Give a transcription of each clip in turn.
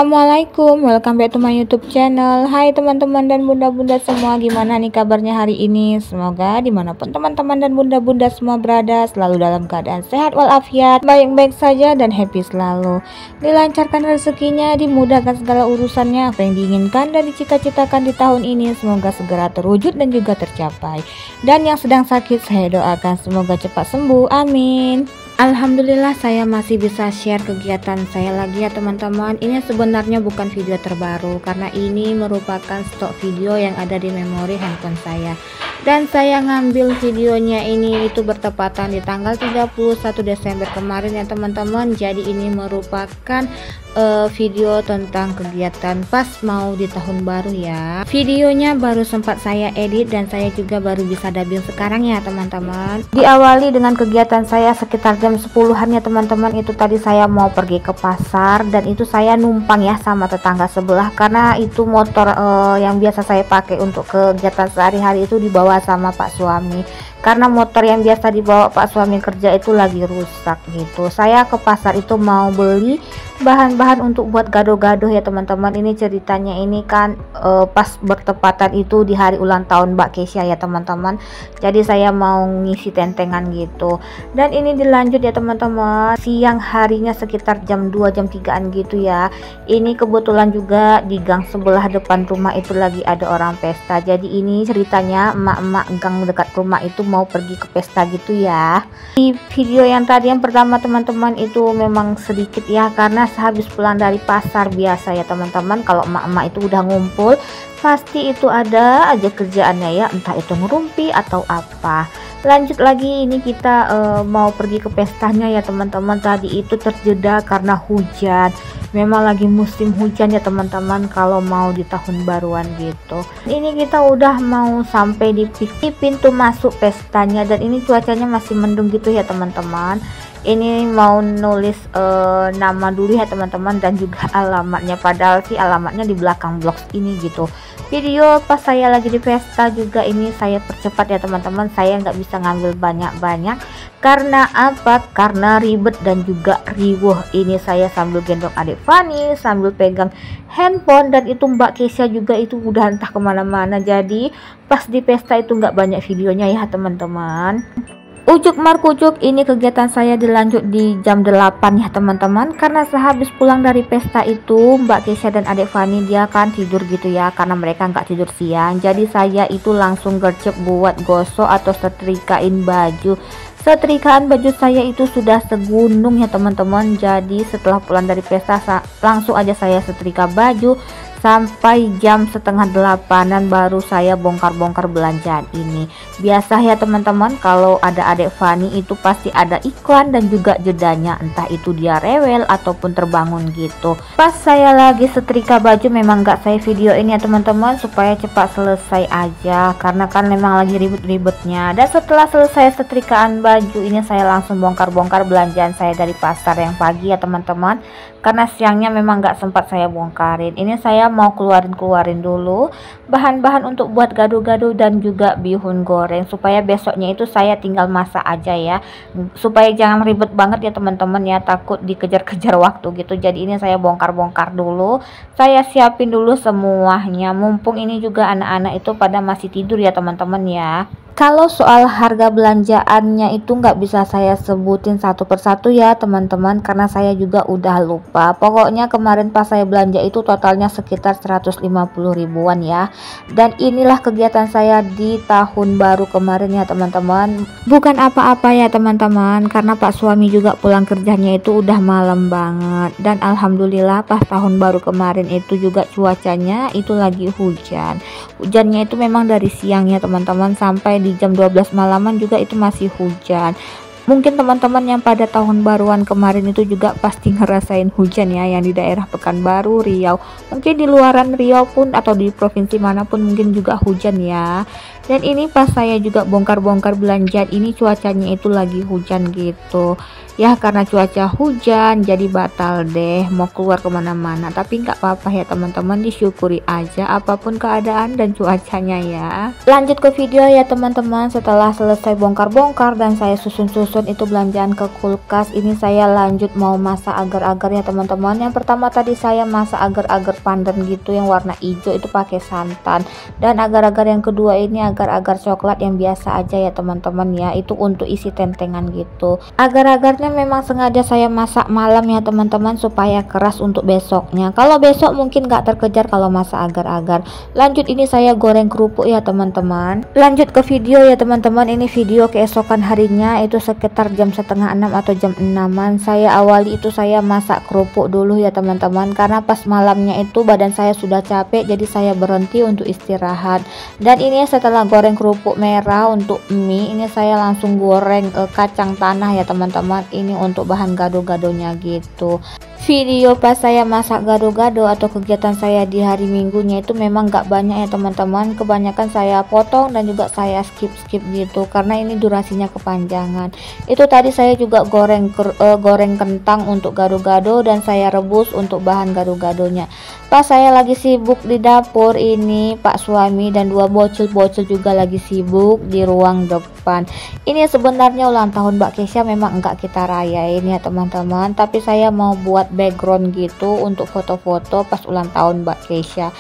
Assalamualaikum, welcome back to my YouTube channel. Hai teman-teman dan bunda-bunda semua, gimana nih kabarnya hari ini? Semoga dimanapun teman-teman dan bunda-bunda semua berada selalu dalam keadaan sehat walafiat, baik-baik saja dan happy selalu. Dilancarkan rezekinya, dimudahkan segala urusannya, apa yang diinginkan dan dicita-citakan di tahun ini semoga segera terwujud dan juga tercapai. Dan yang sedang sakit saya doakan semoga cepat sembuh, amin. Alhamdulillah saya masih bisa share kegiatan saya lagi ya teman-teman. Ini sebenarnya bukan video terbaru karena ini merupakan stok video yang ada di memori handphone saya. Dan saya ngambil videonya ini itu bertepatan di tanggal 31 Desember kemarin ya teman-teman. Jadi ini merupakan video tentang kegiatan pas mau di tahun baru ya. Videonya baru sempat saya edit dan saya juga baru bisa dubbing sekarang ya teman-teman. Diawali dengan kegiatan saya sekitar jam 10-an ya teman-teman. Itu tadi saya mau pergi ke pasar dan itu saya numpang ya sama tetangga sebelah karena itu motor yang biasa saya pakai untuk kegiatan sehari-hari itu dibawa sama Pak suami. Karena motor yang biasa dibawa Pak suami kerja itu lagi rusak gitu. Saya ke pasar itu mau beli bahan-bahan untuk buat gado-gado ya teman-teman. Ini ceritanya ini kan pas bertepatan itu di hari ulang tahun Mbak Kesha ya teman-teman. Jadi saya mau ngisi tentengan gitu. Dan ini dilanjut ya teman-teman. Siang harinya sekitar jam 2 jam 3-an gitu ya. Ini kebetulan juga di gang sebelah depan rumah itu lagi ada orang pesta. Jadi ini ceritanya emak-emak gang dekat rumah itu mau pergi ke pesta gitu ya. Di video yang tadi yang pertama teman-teman itu memang sedikit ya karena sehabis pulang dari pasar biasa ya teman-teman, kalau emak-emak itu udah ngumpul pasti itu ada aja kerjaannya ya, entah itu ngerumpi atau apa. Lanjut lagi ini kita mau pergi ke pestanya ya teman-teman. Tadi itu terjeda karena hujan. Memang lagi musim hujan ya teman-teman kalau mau di tahun baruan gitu. Ini kita udah mau sampai di pintu masuk pestanya dan ini cuacanya masih mendung gitu ya teman-teman. Ini mau nulis nama dulu ya teman-teman dan juga alamatnya, padahal sih alamatnya di belakang blog ini gitu. Video pas saya lagi di pesta juga ini saya percepat ya teman-teman. Saya nggak bisa ngambil banyak-banyak karena apa? Karena ribet dan juga riuh. Ini saya sambil gendong adik Fani, sambil pegang handphone, dan itu Mbak Kesha juga itu udah entah kemana-mana. Jadi pas di pesta itu nggak banyak videonya ya teman-teman. Ujuk markujuk ini kegiatan saya dilanjut di jam 8 ya teman-teman. Karena sehabis pulang dari pesta itu Mbak Kesha dan adik Fani dia kan tidur gitu ya, karena mereka nggak tidur siang. Jadi saya itu langsung gercep buat gosok atau setrikain baju. Setrikaan baju saya itu sudah segunung ya teman-teman. Jadi setelah pulang dari pesta langsung aja saya setrika baju sampai jam setengah 8-an baru saya bongkar-bongkar belanjaan ini. Biasa ya teman-teman, kalau ada adik Fani itu pasti ada iklan dan juga jedanya, entah itu dia rewel ataupun terbangun gitu. Pas saya lagi setrika baju memang gak saya videoin ya teman-teman supaya cepat selesai aja, karena kan memang lagi ribet-ribetnya. Dan setelah selesai setrikaan baju ini saya langsung bongkar-bongkar belanjaan saya dari pasar yang pagi ya teman-teman, karena siangnya memang gak sempat saya bongkarin. Ini saya mau keluarin dulu bahan-bahan untuk buat gado-gado dan juga bihun goreng, supaya besoknya itu saya tinggal masak aja ya, supaya jangan ribet banget ya teman-teman ya, takut dikejar-kejar waktu gitu. Jadi ini saya bongkar-bongkar dulu, saya siapin dulu semuanya, mumpung ini juga anak-anak itu pada masih tidur ya teman-teman ya. Kalau soal harga belanjaannya itu nggak bisa saya sebutin satu persatu ya teman-teman, karena saya juga udah lupa. Pokoknya kemarin pas saya belanja itu totalnya sekitar 150 ribuan ya. Dan inilah kegiatan saya di tahun baru kemarin ya teman-teman. Bukan apa-apa ya teman-teman, karena Pak suami juga pulang kerjanya itu udah malam banget. Dan alhamdulillah pas tahun baru kemarin itu juga cuacanya itu lagi hujan. Hujannya itu memang dari siang ya teman-teman sampai di jam 12 malaman juga itu masih hujan. Mungkin teman-teman yang pada tahun baruan kemarin itu juga pasti ngerasain hujan ya, yang di daerah Pekanbaru, Riau, mungkin di luaran Riau pun atau di provinsi manapun mungkin juga hujan ya. Dan ini pas saya juga bongkar-bongkar belanjaan, ini cuacanya itu lagi hujan gitu ya, karena cuaca hujan jadi batal deh mau keluar kemana-mana. Tapi nggak apa-apa ya teman-teman, disyukuri aja apapun keadaan dan cuacanya ya. Lanjut ke video ya teman-teman. Setelah selesai bongkar-bongkar dan saya susun-susun itu belanjaan ke kulkas, ini saya lanjut mau masak agar-agar ya teman-teman. Yang pertama tadi saya masak agar-agar pandan gitu yang warna hijau itu pakai santan, dan agar-agar yang kedua ini agar-agar coklat yang biasa aja ya teman-teman ya, itu untuk isi tentengan gitu. Agar-agarnya memang sengaja saya masak malam ya teman-teman supaya keras untuk besoknya. Kalau besok mungkin nggak terkejar kalau masak agar-agar. Lanjut ini saya goreng kerupuk ya teman-teman. Lanjut ke video ya teman-teman. Ini video keesokan harinya itu sekitar jam setengah 6 atau jam 6-an. Saya awali itu saya masak kerupuk dulu ya teman-teman, karena pas malamnya itu badan saya sudah capek, jadi saya berhenti untuk istirahat. Dan ini setelah goreng kerupuk merah untuk mie, ini saya langsung goreng kacang tanah ya teman-teman. Ini untuk bahan gado-gadonya gitu. Video pas saya masak gado-gado atau kegiatan saya di hari minggunya itu memang gak banyak ya teman-teman. Kebanyakan saya potong dan juga saya skip gitu karena ini durasinya kepanjangan. Itu tadi saya juga goreng kentang untuk gado-gado dan saya rebus untuk bahan gado-gadonya. Pas saya lagi sibuk di dapur, ini Pak suami dan dua bocil-bocil juga lagi sibuk di ruang depan. Ini sebenarnya ulang tahun Mbak Kesha memang enggak kita rayain ya teman-teman, tapi saya mau buat background gitu untuk foto-foto pas ulang tahun Mbak Kesha.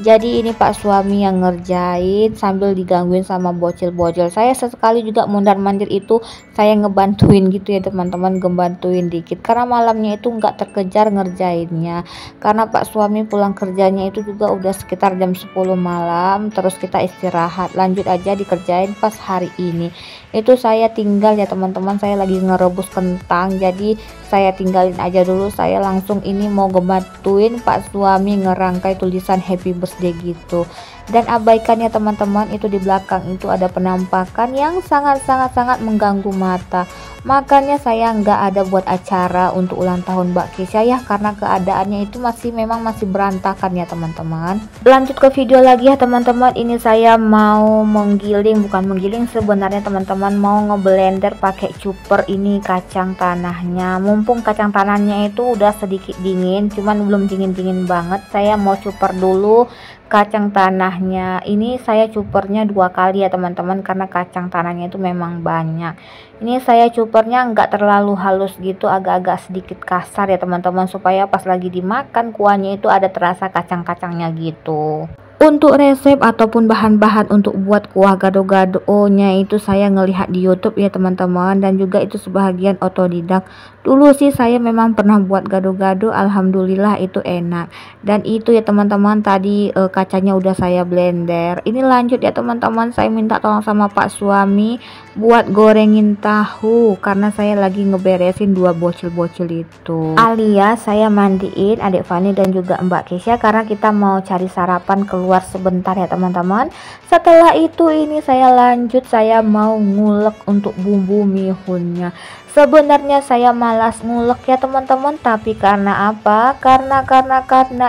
Jadi ini Pak suami yang ngerjain sambil digangguin sama bocil-bocil. Saya sesekali juga mondar-mandir itu saya ngebantuin gitu ya teman-teman, ngebantuin dikit karena malamnya itu nggak terkejar ngerjainnya, karena Pak suami pulang kerjanya itu juga udah sekitar jam 10 malam. Terus kita istirahat, lanjut aja dikerjain pas hari ini. Itu saya tinggal ya teman-teman, saya lagi ngerebus kentang, jadi saya tinggalin aja dulu. Saya langsung ini mau ngebantuin Pak suami ngerangkai tulisan happy birthday gitu. Dan abaikan ya teman-teman, itu di belakang itu ada penampakan yang sangat mengganggu mata. Makanya saya nggak ada buat acara untuk ulang tahun Mbak Kesha ya, karena keadaannya itu memang masih berantakan ya teman-teman. Lanjut ke video lagi ya teman-teman. Ini saya mau bukan menggiling sebenarnya teman-teman, mau ngeblender pakai chopper ini kacang tanahnya. Mumpung kacang tanahnya itu udah sedikit dingin, cuman belum dingin banget, saya mau chopper dulu kacang tanahnya. Ini saya cupernya 2 kali ya teman-teman, karena kacang tanahnya itu memang banyak. Ini saya cupernya nggak terlalu halus gitu, agak-agak sedikit kasar ya teman-teman, supaya pas lagi dimakan kuahnya itu ada terasa kacang-kacangnya gitu. Untuk resep ataupun bahan-bahan untuk buat kuah gado-gadonya itu saya ngelihat di YouTube ya teman-teman, dan juga itu sebagian otodidak. Dulu sih saya memang pernah buat gado-gado, alhamdulillah itu enak. Dan itu ya teman-teman, tadi kacanya udah saya blender. Ini lanjut ya teman-teman, saya minta tolong sama Pak suami buat gorengin tahu, karena saya lagi ngeberesin 2 bocil-bocil itu. Alias saya mandiin adik Fani dan juga Mbak Kesha, karena kita mau cari sarapan keluar sebentar ya teman-teman. Setelah itu ini saya lanjut, saya mau ngulek untuk bumbu mihunnya. Sebenarnya saya malas ngulek ya teman-teman, tapi karena apa? Karena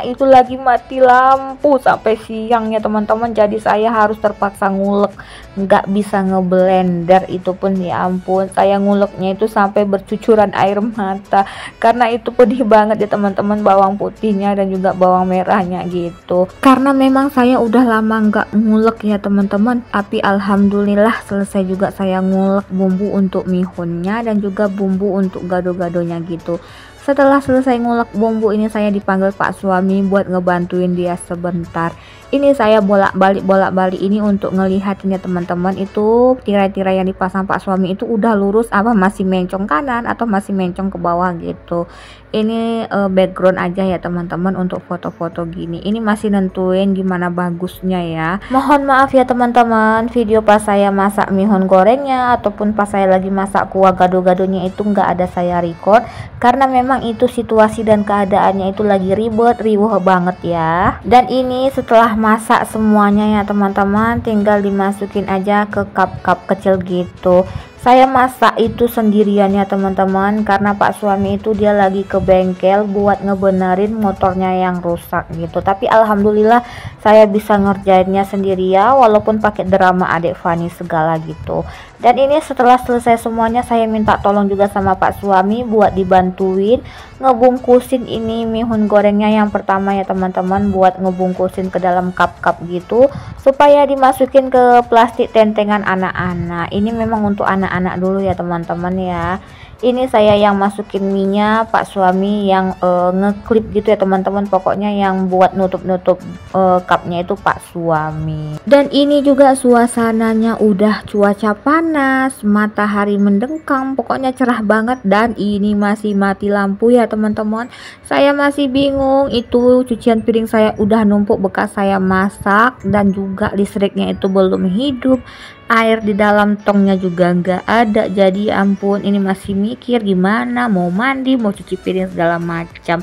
itu lagi mati lampu sampai siang ya teman-teman, jadi saya harus terpaksa ngulek, nggak bisa ngeblender. Itu pun ya ampun, saya nguleknya itu sampai bercucuran air mata karena itu pedih banget ya teman-teman, bawang putihnya dan juga bawang merahnya gitu. Karena memang saya udah lama nggak ngulek ya teman-teman, tapi alhamdulillah selesai juga saya ngulek bumbu untuk mihunnya dan juga bumbu untuk gado-gadonya gitu. Setelah selesai ngulek bumbu ini, saya dipanggil Pak suami buat ngebantuin dia sebentar. Ini saya bolak-balik ini untuk ngelihatin ya teman-teman, itu tirai-tirai yang dipasang Pak suami itu udah lurus apa masih mencong kanan atau masih mencong ke bawah gitu. Ini background aja ya teman-teman untuk foto-foto gini. Ini masih nentuin gimana bagusnya ya. Mohon maaf ya teman-teman, video pas saya masak mihun gorengnya ataupun pas saya lagi masak kuah gado-gadonya itu nggak ada saya record, karena memang itu situasi dan keadaannya itu lagi riuh banget ya. Dan ini setelah masak semuanya ya teman-teman, tinggal dimasukin aja ke cup-cup kecil gitu. Saya masak itu sendirian ya teman-teman, karena Pak suami itu dia lagi ke bengkel buat ngebenerin motornya yang rusak gitu. Tapi alhamdulillah saya bisa ngerjainnya sendirian walaupun pakai drama adik Fani segala gitu. Dan ini setelah selesai semuanya saya minta tolong juga sama Pak suami buat dibantuin ngebungkusin ini mihun gorengnya yang pertama ya teman-teman, buat ngebungkusin ke dalam cup-cup gitu supaya dimasukin ke plastik tentengan anak-anak. Ini memang untuk anak-anak dulu ya teman-teman ya. Ini saya yang masukin minyak, Pak suami yang ngeklip gitu ya teman-teman. Pokoknya yang buat nutup-nutup cupnya itu Pak suami. Dan ini juga suasananya udah cuaca panas, matahari mendengkang, pokoknya cerah banget. Dan ini masih mati lampu ya teman-teman. Saya masih bingung, itu cucian piring saya udah numpuk bekas saya masak, dan juga listriknya itu belum hidup, air di dalam tongnya juga nggak ada. Jadi ampun, ini masih mikir gimana mau mandi, mau cuci piring segala macam.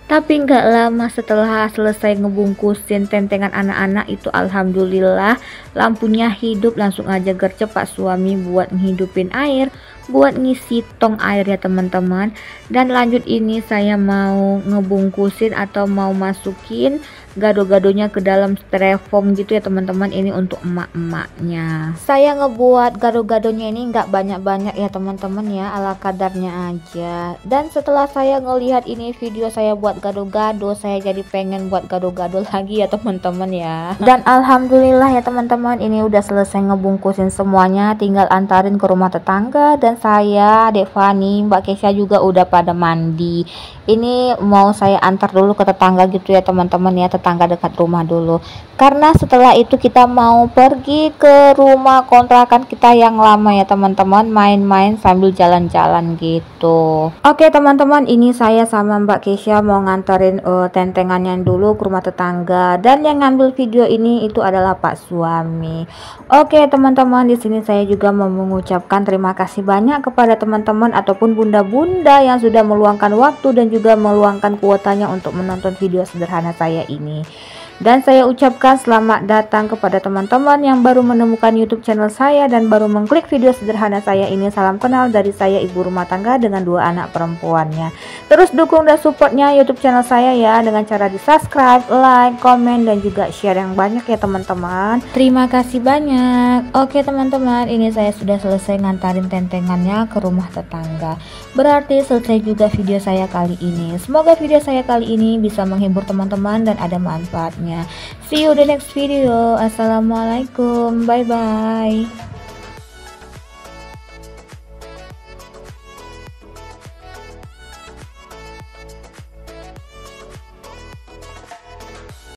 Tapi nggak lama setelah selesai ngebungkusin tentengan anak-anak itu, alhamdulillah lampunya hidup. Langsung aja gercep Pak suami buat ngehidupin air, buat ngisi tong air ya teman-teman. Dan lanjut ini saya mau ngebungkusin atau mau masukin gado-gadonya ke dalam styrofoam gitu ya teman-teman. Ini untuk emak-emaknya. Saya ngebuat gado-gadonya ini nggak banyak-banyak ya teman-teman ya, ala kadarnya aja. Dan setelah saya ngelihat ini video saya buat gado-gado, saya jadi pengen buat gado-gado lagi ya teman-teman ya. Dan alhamdulillah ya teman-teman, ini udah selesai ngebungkusin semuanya, tinggal antarin ke rumah tetangga. Dan saya, Dek Fani, Mbak Kesha juga udah pada mandi. Ini mau saya antar dulu ke tetangga gitu ya teman-teman ya, tetangga dekat rumah dulu, karena setelah itu kita mau pergi ke rumah kontrakan kita yang lama ya teman-teman, main-main sambil jalan-jalan gitu. Oke teman-teman, ini saya sama Mbak Kesha mau nganterin tentengannya dulu ke rumah tetangga, dan yang ngambil video ini itu adalah Pak suami. Oke teman-teman, di sini saya juga mau mengucapkan terima kasih banyak kepada teman-teman ataupun bunda-bunda yang sudah meluangkan waktu dan juga meluangkan kuotanya untuk menonton video sederhana saya ini. Dan saya ucapkan selamat datang kepada teman-teman yang baru menemukan YouTube channel saya dan baru mengklik video sederhana saya ini. Salam kenal dari saya, ibu rumah tangga dengan 2 anak perempuannya. Terus dukung dan supportnya YouTube channel saya ya, dengan cara di subscribe, like, komen, dan juga share yang banyak ya teman-teman. Terima kasih banyak. Oke teman-teman, ini saya sudah selesai ngantarin tentengannya ke rumah tetangga. Berarti selesai juga video saya kali ini. Semoga video saya kali ini bisa menghibur teman-teman dan ada manfaatnya. See you the next video. Assalamualaikum. Bye bye.